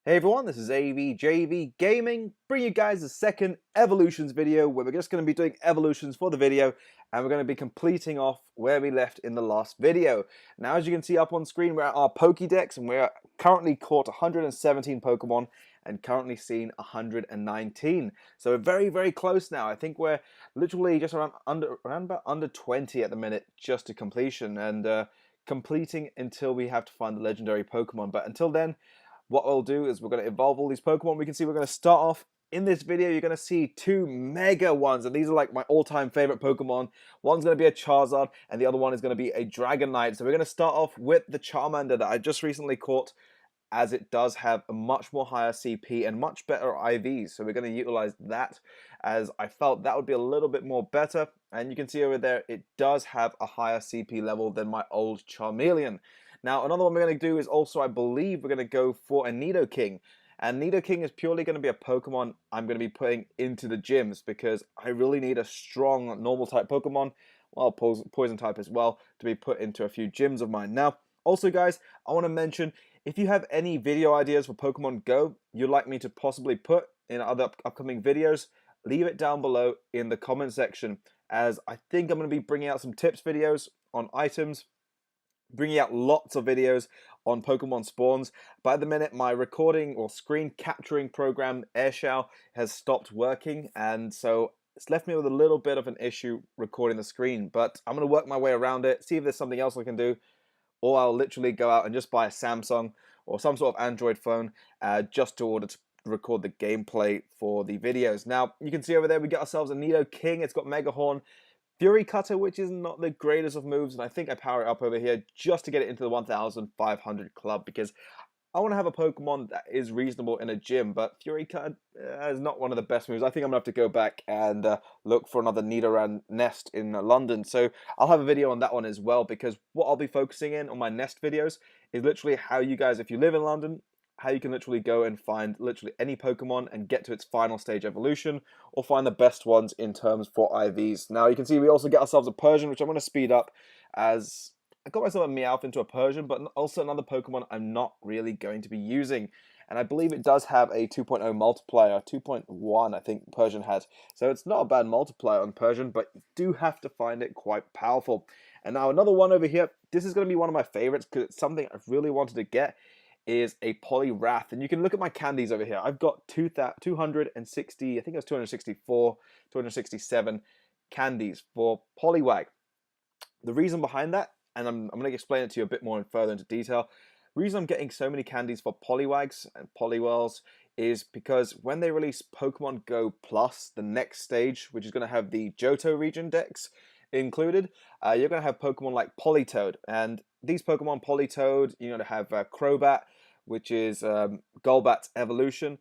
Hey everyone, this is AVJVGaming, bringing you guys the second evolutions video where we're just going to be doing evolutions for the video and we're going to be completing off where we left in the last video. Now as you can see up on screen, we're at our Pokédex and we're currently caught 117 Pokemon and currently seen 119. So we're very close now. I think we're literally just around about under 20 at the minute just to completion and completing until we have to find the legendary Pokemon. But until then, what we'll do is we're going to evolve all these Pokemon. We can see we're going to start off in this video. You're going to see two mega ones, and these are like my all-time favorite Pokemon. One's going to be a Charizard, and the other one is going to be a Dragonite. So we're going to start off with the Charmander that I just recently caught, as it does have a much more higher CP and much better IVs. So we're going to utilize that, as I felt that would be a little bit more better. And you can see over there, it does have a higher CP level than my old Charmeleon. Now, another one we're going to do is also, I believe, we're going to go for a Nidoking. And Nidoking is purely going to be a Pokemon I'm going to be putting into the gyms because I really need a strong normal type Pokemon, well, poison type as well, to be put into a few gyms of mine. Now, also guys, I want to mention, if you have any video ideas for Pokemon Go you'd like me to possibly put in other upcoming videos, leave it down below in the comment section, as I think I'm going to be bringing out some tips videos on items, bringing out lots of videos on Pokemon spawns. But at the minute, my recording or screen capturing program, AirShell, has stopped working, and so it's left me with a little bit of an issue recording the screen. But I'm going to work my way around it, see if there's something else I can do, or I'll literally go out and just buy a Samsung or some sort of Android phone just to order to record the gameplay for the videos. Now, you can see over there we got ourselves a Nidoking. It's got Mega Horn, Fury Cutter, which is not the greatest of moves, and I think I power it up over here just to get it into the 1,500 club, because I want to have a Pokemon that is reasonable in a gym, but Fury Cutter is not one of the best moves. I think I'm going to have to go back and look for another Nidoran nest in London, so I'll have a video on that one as well, because what I'll be focusing in on my nest videos is literally how you guys, if you live in London, how you can literally go and find literally any Pokemon and get to its final stage evolution, or find the best ones in terms for IVs. Now you can see we also get ourselves a Persian, which I'm going to speed up, as I got myself a Meowth into a Persian, but also another Pokemon I'm not really going to be using. And I believe it does have a 2.0 multiplier, 2.1 I think Persian has. So it's not a bad multiplier on Persian, but you do have to find it quite powerful. And now another one over here, this is going to be one of my favorites because it's something I've really wanted to get, is a Poliwrath. And you can look at my candies over here. I've got 260, I think it was 264, 267 candies for Poliwag. The reason behind that, and I'm going to explain it to you a bit more and further into detail, the reason I'm getting so many candies for Poliwags and Poliwhirls is because when they release Pokemon Go Plus, the next stage, which is going to have the Johto region decks included, you're going to have Pokemon like Politoed. And these Pokemon, Politoed, you're going to have Crobat, which is Golbat's evolution.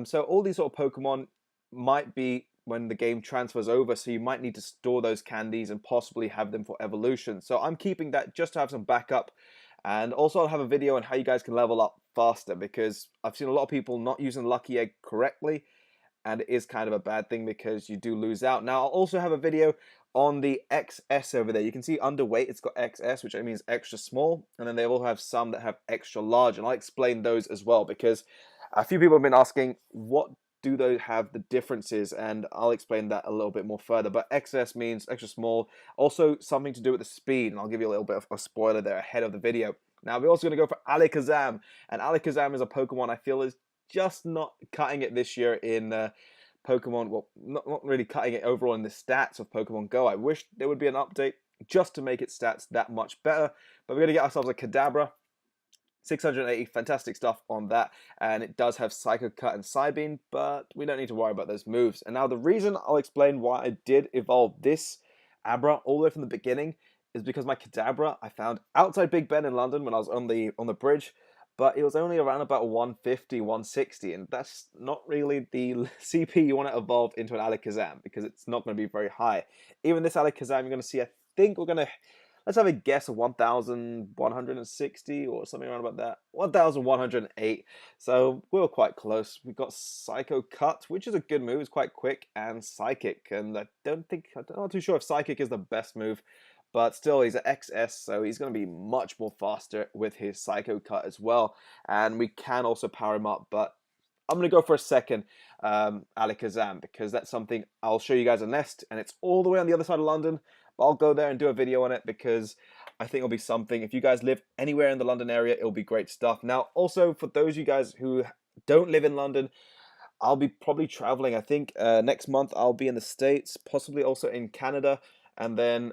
So all these sort of Pokemon might be when the game transfers over, so you might need to store those candies and possibly have them for evolution. So I'm keeping that just to have some backup, and also I'll have a video on how you guys can level up faster, because I've seen a lot of people not using Lucky Egg correctly, and it is kind of a bad thing because you do lose out. Now I'll also have a video on the XS over there. You can see underweight, it's got XS, which means extra small, and then they all have some that have extra large, and I'll explain those as well, because a few people have been asking what do those have the differences, and I'll explain that a little bit more further. But XS means extra small, also something to do with the speed, and I'll give you a little bit of a spoiler there ahead of the video. Now we're also going to go for Alakazam, and Alakazam is a Pokemon I feel is just not cutting it this year in Pokemon, well, not really cutting it overall in the stats of Pokemon Go. I wish there would be an update just to make its stats that much better, but we're going to get ourselves a Kadabra. 680, fantastic stuff on that, and it does have Psycho Cut and Psybeam, but we don't need to worry about those moves. And now the reason I'll explain why I did evolve this Abra all the way from the beginning is because my Kadabra I found outside Big Ben in London when I was on the bridge, but it was only around about 150, 160, and that's not really the CP you want to evolve into an Alakazam, because it's not going to be very high. Even this Alakazam you're going to see, I think we're going to, let's have a guess of 1,160 or something around about that. 1,108. So we were quite close. We got Psycho Cut, which is a good move. It's quite quick, and Psychic. And I'm not too sure if Psychic is the best move, but still he's an XS, so he's going to be much more faster with his Psycho Cut as well. And we can also power him up, but I'm going to go for a second Alakazam, because that's something I'll show you guys a nest, and it's all the way on the other side of London, but I'll go there and do a video on it, because I think it'll be something. If you guys live anywhere in the London area, it'll be great stuff. Now, also, for those of you guys who don't live in London, I'll be probably traveling. I think next month I'll be in the States, possibly also in Canada, and then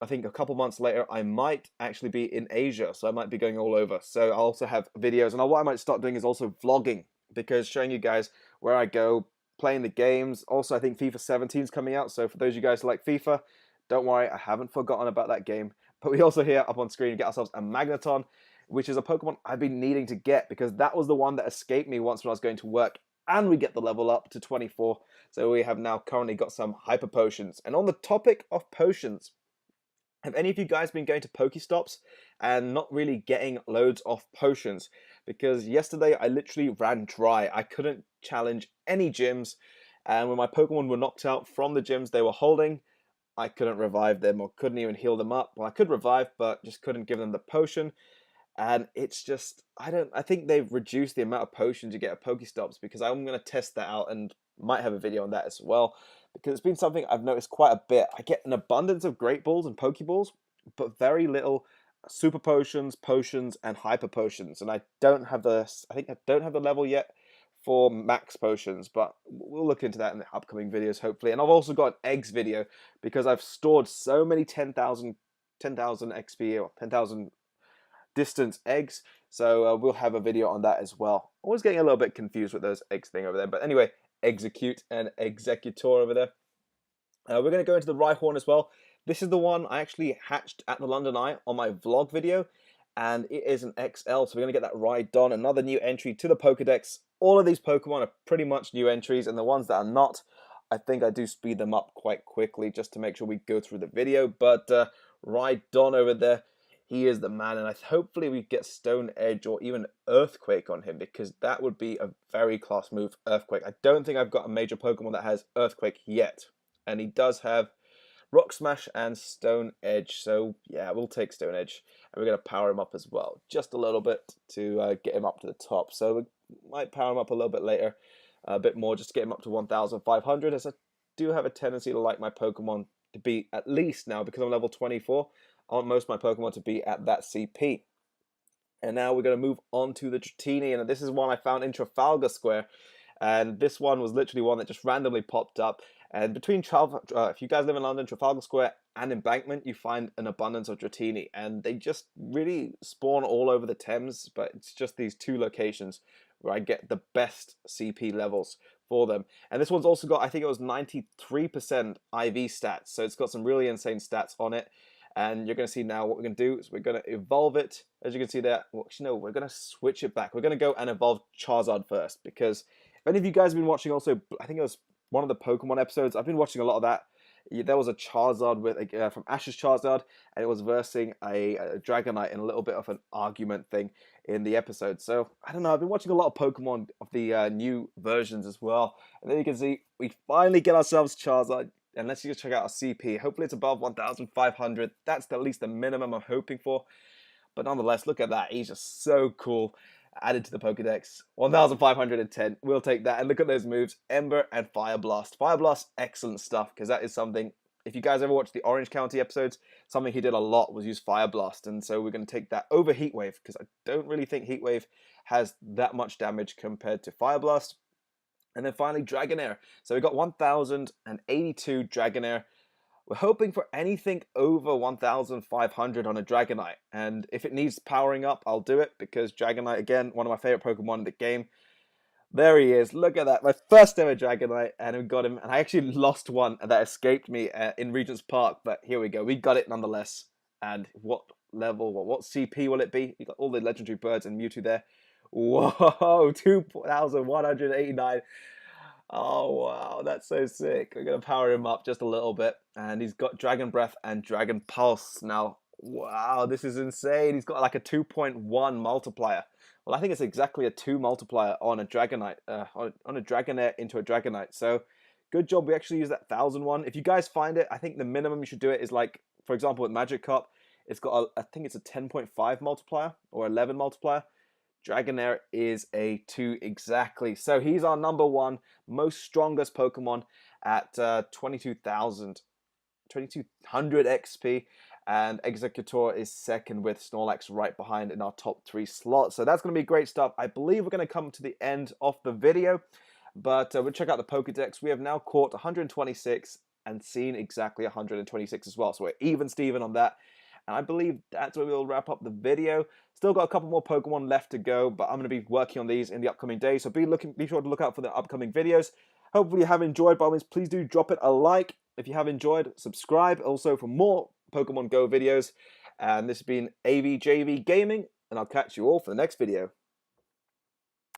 I think a couple months later I might actually be in Asia, so I might be going all over. So I'll also have videos, and what I might start doing is also vlogging, because showing you guys where I go, playing the games. Also, I think FIFA 17 is coming out, so for those of you guys who like FIFA, don't worry, I haven't forgotten about that game. But we also here up on screen get ourselves a Magneton, which is a Pokemon I've been needing to get, because that was the one that escaped me once when I was going to work, and we get the level up to 24. So we have now currently got some Hyper Potions. And on the topic of potions, have any of you guys been going to Pokestops and not really getting loads of potions? Because yesterday I literally ran dry. I couldn't challenge any gyms, and when my Pokemon were knocked out from the gyms they were holding, I couldn't revive them or couldn't even heal them up. Well, I could revive, but just couldn't give them the potion. And it's just, I think they've reduced the amount of potions you get at Pokestops, because I'm going to test that out and might have a video on that as well, because it's been something I've noticed quite a bit. I get an abundance of Great Balls and Pokeballs, but very little Super Potions, Potions, and Hyper Potions. And I don't have I think I don't have the level yet for Max Potions, but we'll look into that in the upcoming videos, hopefully. And I've also got an eggs video, because I've stored so many 10,000 XP or 10,000 distance eggs, so we'll have a video on that as well. I was getting a little bit confused with those eggs thing over there, but anyway, Execute and Executor over there. We're going to go into the Rhyhorn as well. This is the one I actually hatched at the London Eye on my vlog video, and it is an XL, so we're going to get that Rhydon, another new entry to the Pokedex. All of these Pokemon are pretty much new entries, and the ones that are not, I think I do speed them up quite quickly just to make sure we go through the video. But Rhydon over there, he is the man, and hopefully we get Stone Edge or even Earthquake on him, because that would be a very class move, Earthquake. I don't think I've got a major Pokemon that has Earthquake yet, and he does have Rock Smash and Stone Edge, so yeah, we'll take Stone Edge, and we're going to power him up as well, just a little bit to get him up to the top. So we might power him up a little bit later, a bit more, just to get him up to 1,500, as I do have a tendency to like my Pokemon to be at least now, because I'm level 24, I want most of my Pokemon to be at that CP. And now we're going to move on to the Dratini, and this is one I found in Trafalgar Square. And this one was literally one that just randomly popped up. And between if you guys live in London, Trafalgar Square and Embankment, you find an abundance of Dratini. And they just really spawn all over the Thames, but it's just these two locations where I get the best CP levels for them. And this one's also got, I think it was 93% IV stats. So it's got some really insane stats on it. And you're going to see now what we're going to do is we're going to evolve it. As you can see there, well, actually no, we're going to switch it back. We're going to go and evolve Charizard first, because if any of you guys have been watching also, I think it was one of the Pokemon episodes, I've been watching a lot of that. There was a Charizard with from Ash's Charizard, and it was versing a Dragonite in a little bit of an argument thing in the episode. So, I don't know, I've been watching a lot of Pokemon of the new versions as well. And then you can see, we finally get ourselves Charizard. And let's just check out our CP. Hopefully it's above 1,500. That's at least the minimum I'm hoping for. But nonetheless, look at that. He's just so cool. Added to the Pokedex. 1,510. We'll take that. And look at those moves. Ember and Fire Blast. Fire Blast, excellent stuff. Because that is something, if you guys ever watched the Orange County episodes, something he did a lot was use Fire Blast. And so we're going to take that over Heat Wave. Because I don't really think Heat Wave has that much damage compared to Fire Blast. And then finally, Dragonair. So we got 1,082 Dragonair. We're hoping for anything over 1,500 on a Dragonite. And if it needs powering up, I'll do it, because Dragonite, again, one of my favorite Pokemon in the game. There he is. Look at that. My first ever Dragonite, and we got him. And I actually lost one that escaped me in Regent's Park. But here we go. We got it nonetheless. And what level, what CP will it be? We got all the legendary birds and Mewtwo there. Whoa, 2,189. Oh, wow, that's so sick. We're going to power him up just a little bit. And he's got Dragon Breath and Dragon Pulse. Now, wow, this is insane. He's got like a 2.1 multiplier. Well, I think it's exactly a 2 multiplier on a Dragonite, on a Dragonair into a Dragonite. So, good job. We actually use that 1,000 one. If you guys find it, I think the minimum you should do it is like For example, with Magikarp, it's got I think it's a 10.5 multiplier or 11 multiplier. Dragonite is a 2 exactly. So he's our number 1 most strongest Pokemon at 22,000. 2200 XP, and Executor is second with Snorlax right behind in our top 3 slots. So that's going to be great stuff. I believe we're going to come to the end of the video, but we'll check out the Pokedex. We have now caught 126 and seen exactly 126 as well. So we're even Steven on that. And I believe that's where we'll wrap up the video. Still got a couple more Pokemon left to go, but I'm going to be working on these in the upcoming days. So be sure to look out for the upcoming videos. Hopefully you have enjoyed. By all means, please do drop it a like. If you have enjoyed, subscribe also for more Pokemon Go videos. And this has been AVJVGaming, and I'll catch you all for the next video.